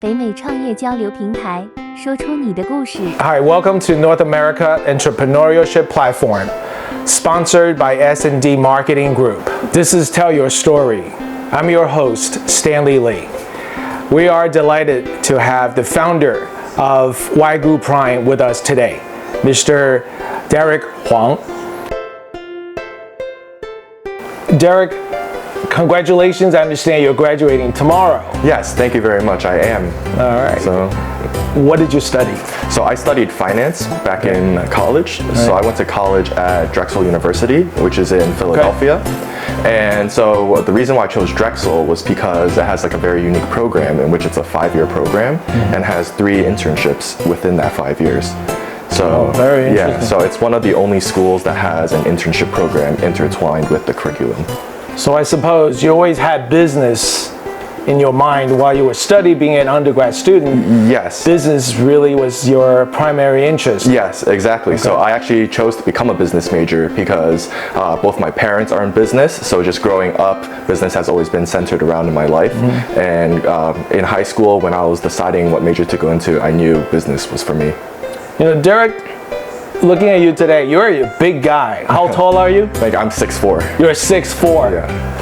北美创业交流平台，说出你的故事。Hi, welcome to North America Entrepreneurship Platform, sponsored by S&D Marketing Group. This is Tell Your Story. I'm your host, Stanley Lee. We are delighted to have the founder of Wagyu Prime with us today, Mr. Derek Huang. Derek, congratulations. I understand you're graduating tomorrow. Yes, thank you very much. I am. All right. So, what did you study? so I studied finance back in college. So I went to college at Drexel University, which is in Philadelphia. And so the reason why I chose Drexel was because it has like a very unique program in which it's a 5-year program and has 3 internships within that 5 years. So very interesting. yeah, so it's one of the only schools that has an internship program intertwined with the curriculum. So I suppose you always had business in your mind while you were studying, being an undergrad student. Yes. Business really was your primary interest. Yes, exactly. So I actually chose to become a business major because both my parents are in business. So just growing up, business has always been centered around in my life. And in high school, when I was deciding what major to go into, I knew business was for me. You know, Derek, looking at you today, you're a big guy. How tall are you? Like I'm 6'4". You're 6'4". Yeah.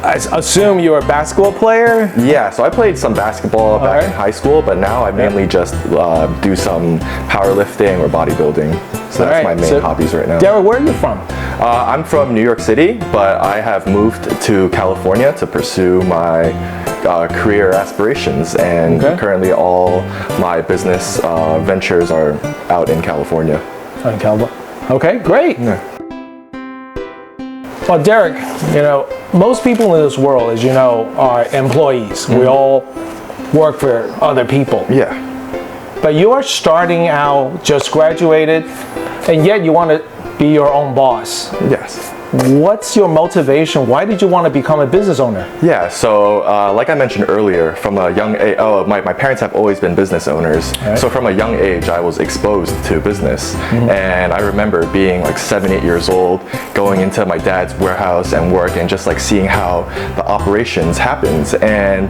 I assume you're a basketball player? Yeah, so I played some basketball back in high school, but now I mainly just do some powerlifting or bodybuilding. So that's my main hobbies right now. Derek, where are you from? I'm from New York City, but I have moved to California to pursue my career aspirations, and currently all my business ventures are out in California. In California. Okay, great. Yeah. Well, Derek, you know, most people in this world, as you know, are employees. We all work for other people. Yeah. But you are starting out, just graduated, and yet you want to be your own boss. Yes. What's your motivation? Why did you want to become a business owner? Yeah, so like I mentioned earlier, from a young age, my parents have always been business owners. Right. So from a young age, I was exposed to business. And I remember being like 7, 8 years old, going into my dad's warehouse and work and just like seeing how the operations happens, and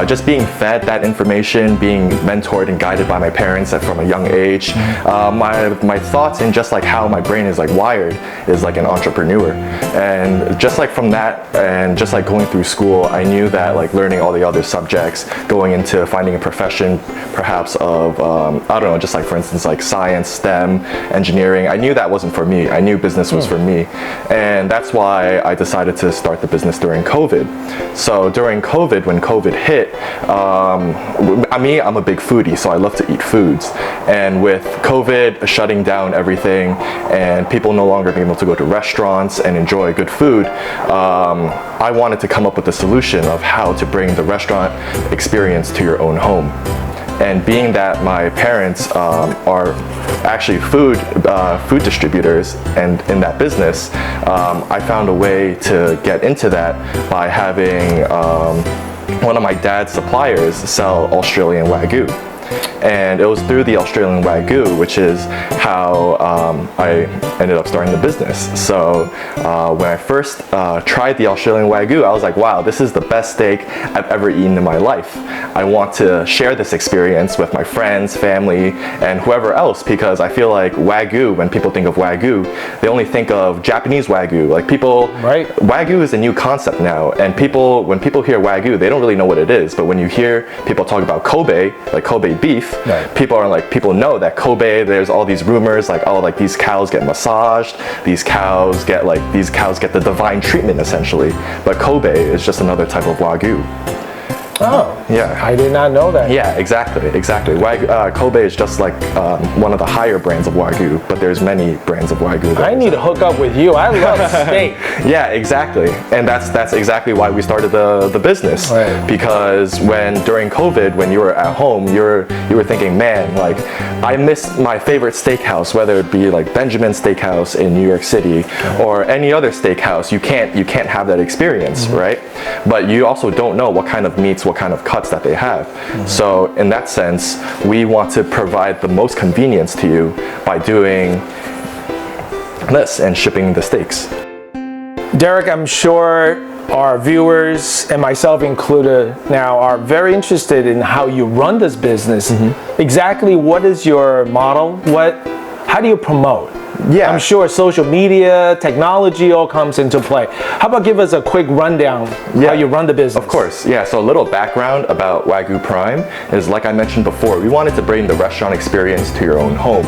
just being fed that information, being mentored and guided by my parents from a young age. My thoughts and just like how my brain is like wired is like an entrepreneur. And just like from that, and just like going through school, I knew that like learning all the other subjects, going into finding a profession perhaps of I don't know, just like for instance like science, STEM, engineering, I knew that wasn't for me. I knew business was for me, and that's why I decided to start the business during COVID. So during COVID, when COVID hit, I'm a big foodie, so I love to eat foods, and with COVID shutting down everything and people no longer being able to go to restaurants and enjoy good food, I wanted to come up with a solution of how to bring the restaurant experience to your own home. And being that my parents are actually food distributors and in that business, I found a way to get into that by having one of my dad's suppliers sell Australian Wagyu. And it was through the Australian Wagyu, which is how I ended up starting the business. So when I first tried the Australian Wagyu, I was like, wow, this is the best steak I've ever eaten in my life. I want to share this experience with my friends, family, and whoever else, because I feel like Wagyu, when people think of Wagyu, they only think of Japanese Wagyu. Like people, Wagyu is a new concept now, and when people hear Wagyu, they don't really know what it is. But when you hear people talk about Kobe, like Kobe beef, people know that Kobe, there's all these rumors like, oh, like these cows get massaged, these cows get the divine treatment essentially, but Kobe is just another type of Wagyu. Oh, yeah. I did not know that. Yeah, exactly. Wagyu, Kobe is just like one of the higher brands of Wagyu, but there's many brands of Wagyu. I need to hook up with you. I love steak. Yeah, exactly. And that's exactly why we started the business. Right. Because during COVID, when you were at home, you were thinking, man, like I miss my favorite steakhouse, whether it be like Benjamin's Steakhouse in New York City or any other steakhouse. You can't have that experience, right? But you also don't know what kind of meats, what kind of cuts that they have. So in that sense, we want to provide the most convenience to you by doing this and shipping the steaks. Derek, I'm sure our viewers and myself included now are very interested in how you run this business. Exactly what is your model? How do you promote? Yeah. I'm sure social media, technology all comes into play. How about give us a quick rundown how you run the business? Of course, yeah. So a little background about Wagyu Prime is, like I mentioned before, we wanted to bring the restaurant experience to your own home.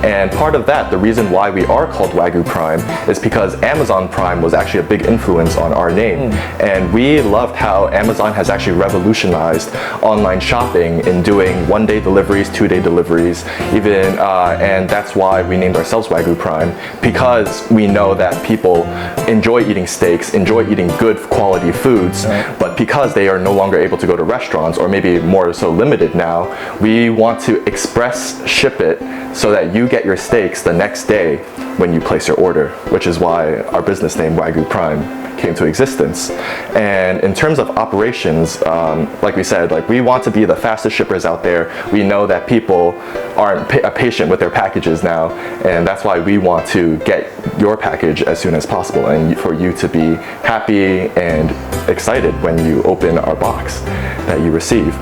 And part of that, the reason why we are called Wagyu Prime is because Amazon Prime was actually a big influence on our name. And we loved how Amazon has actually revolutionized online shopping in doing 1-day deliveries, 2-day deliveries, even, and that's why we named ourselves Wagyu Prime, because we know that people enjoy eating steaks, enjoy eating good quality foods, but because they are no longer able to go to restaurants, or maybe more so limited now, we want to express ship it so that you get your steaks the next day when you place your order, which is why our business name Wagyu Prime came to existence. And in terms of operations, like we said, like we want to be the fastest shippers out there. We know that people aren't patient with their packages now, and that's why we want to get your package as soon as possible, and for you to be happy and excited when you open our box that you receive.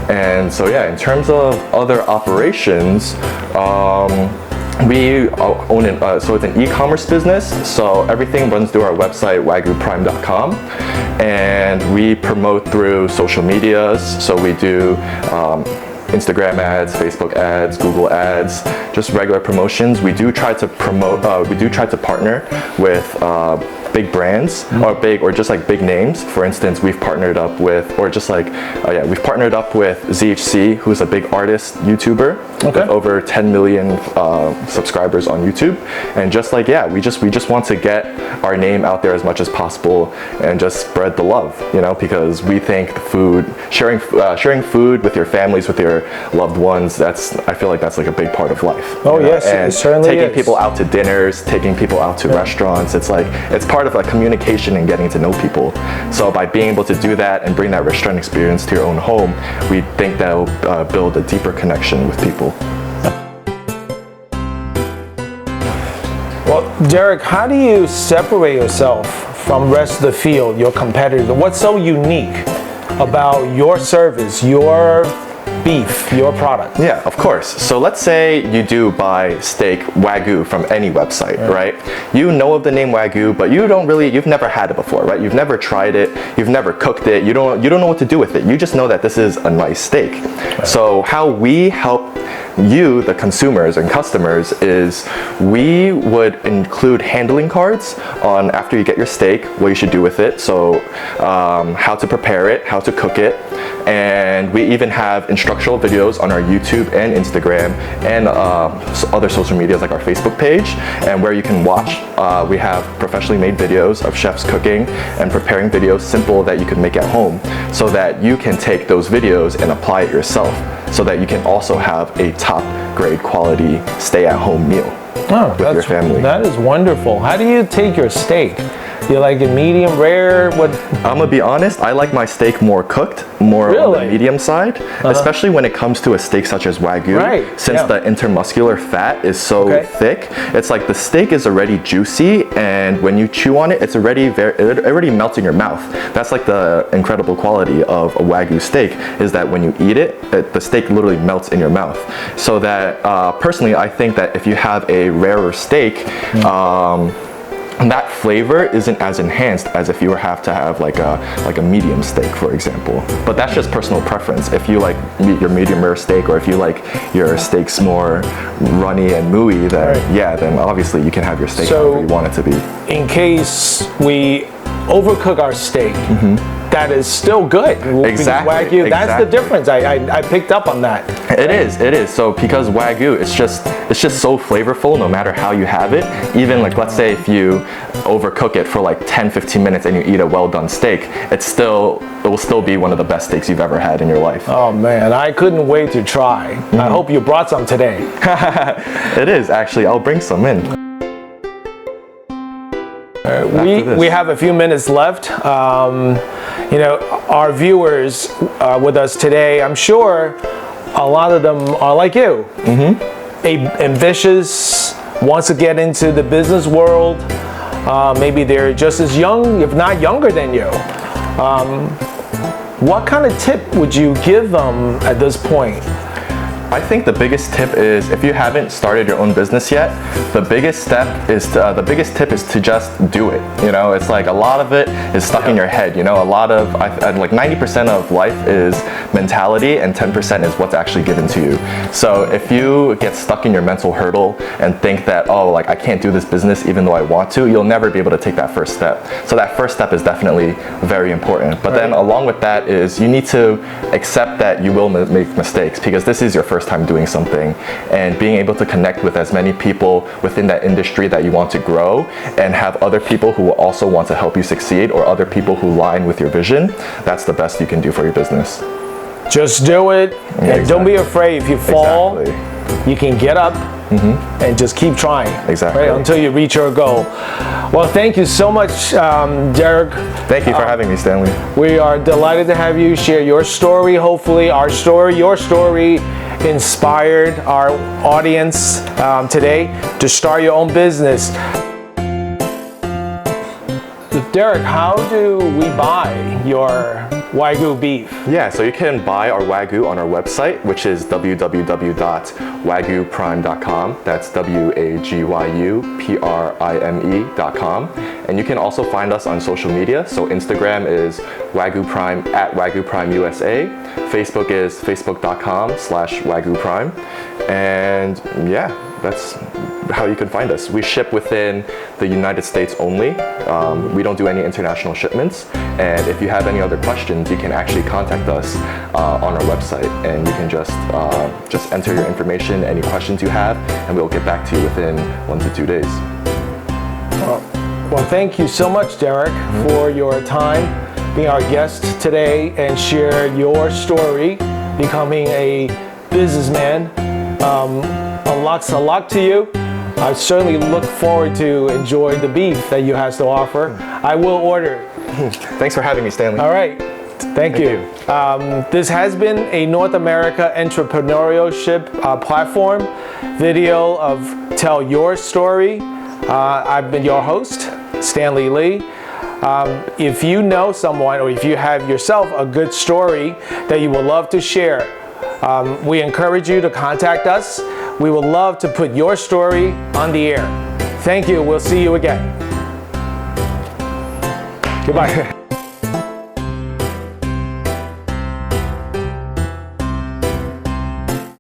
And so yeah, in terms of other operations, we own it, so it's an e-commerce business, so everything runs through our website wagyuprime.com, and we promote through social medias, so we do Instagram ads, Facebook ads, Google ads, just regular promotions. We do try to promote, we do try to partner with big brands or just like big names. For instance, we've partnered up with, or just like, we've partnered up with ZHC, who's a big artist YouTuber with over 10 million subscribers on YouTube. And just like, we just want to get our name out there as much as possible and just spread the love, you know, because we think the food, sharing food with your families, with your loved ones, I feel like that's like a big part of life. Oh yes, and it certainly taking is. people out to dinners, taking people out to restaurants, it's like, it's part of like communication and getting to know people. So by being able to do that and bring that restaurant experience to your own home, we think that will build a deeper connection with people. Well, Derek, how do you separate yourself from the rest of the field, your competitors? What's so unique about your service, your beef, your product? Yeah, of course. So let's say you do buy steak Wagyu from any website, right? You know of the name Wagyu, but you've never had it before, right? You've never tried it, you've never cooked it, you don't know what to do with it. You just know that this is a nice steak. So how we help you, the consumers and customers, is we would include handling cards on after you get your steak, what you should do with it, so how to prepare it, how to cook it, and we even have instructional videos on our YouTube and Instagram and other social medias like our Facebook page, and where you can watch. We have professionally made videos of chefs cooking and preparing videos, simple, that you can make at home, so that you can take those videos and apply it yourself, so that you can also have a top grade quality stay-at-home meal with your family. That is wonderful. How do you take your steak? You like it medium, rare? What? I'm gonna be honest, I like my steak more cooked, more on the medium side, especially when it comes to a steak such as Wagyu. Right. Since the intermuscular fat is so thick, it's like the steak is already juicy, and when you chew on it, it already melts in your mouth. That's like the incredible quality of a Wagyu steak, is that when you eat it, the steak literally melts in your mouth. So that personally, I think that if you have a rarer steak, that flavor isn't as enhanced as if you have to have like a medium steak, for example. But that's just personal preference. If you like your medium rare steak, or if you like your steaks more runny and mooey, then then obviously you can have your steak however you want it to be. In case we overcook our steak, that is still good. Exactly. Wagyu, that's the difference. I picked up on that. It is. So because Wagyu, it's just so flavorful no matter how you have it. Even like, let's say if you overcook it for like 10-15 minutes and you eat a well done steak, it will still be one of the best steaks you've ever had in your life. Oh man, I couldn't wait to try. I hope you brought some today. It is, actually. I'll bring some in. We have a few minutes left. You know, our viewers with us today, I'm sure a lot of them are like you, ambitious, wants to get into the business world. Maybe they're just as young, if not younger than you. What kind of tip would you give them at this point? I think the biggest tip is if you haven't started your own business yet, the biggest tip is to just do it. You know, it's like a lot of it is stuck in your head. You know, like 90% of life is mentality and 10% is what's actually given to you. So if you get stuck in your mental hurdle and think that, oh, like I can't do this business even though I want to, you'll never be able to take that first step. So that first step is definitely very important. But then along with that is you need to accept that you will make mistakes because this is your first time doing something, and being able to connect with as many people within that industry that you want to grow and have other people who will also want to help you succeed or other people who align with your vision, that's the best you can do for your business. Just do it, and don't be afraid. If you fall, you can get up and just keep trying. Exactly. Right, until you reach your goal. Well, thank you so much, Derek. Thank you for having me, Stanley. We are delighted to have you share your story. Hopefully, your story inspired our audience today to start your own business. Derek, how do we buy your Wagyu beef? Yeah, so you can buy our Wagyu on our website, which is www.wagyuprime.com. That's WAGYUPRIME.com. And you can also find us on social media. So Instagram is Wagyu Prime at Wagyu Prime USA. Facebook is facebook.com/Wagyu Prime. And yeah, that's how you can find us. We ship within the United States only. We don't do any international shipments. And if you have any other questions, you can actually contact us on our website, and you can just enter your information, any questions you have, and we'll get back to you within 1 to 2 days. Well, thank you so much, Derek, for your time being our guest today and share your story becoming a businessman. Lots of luck to you. I certainly look forward to enjoy the beef that you have to offer. I will order it. Thanks for having me, Stanley. All right. Thank you. This has been a North America entrepreneurship platform video of Tell Your Story. I've been your host, Stanley Lee. If you know someone or if you have yourself a good story that you would love to share, we encourage you to contact us. We would love to put your story on the air. Thank you. We'll see you again. Goodbye.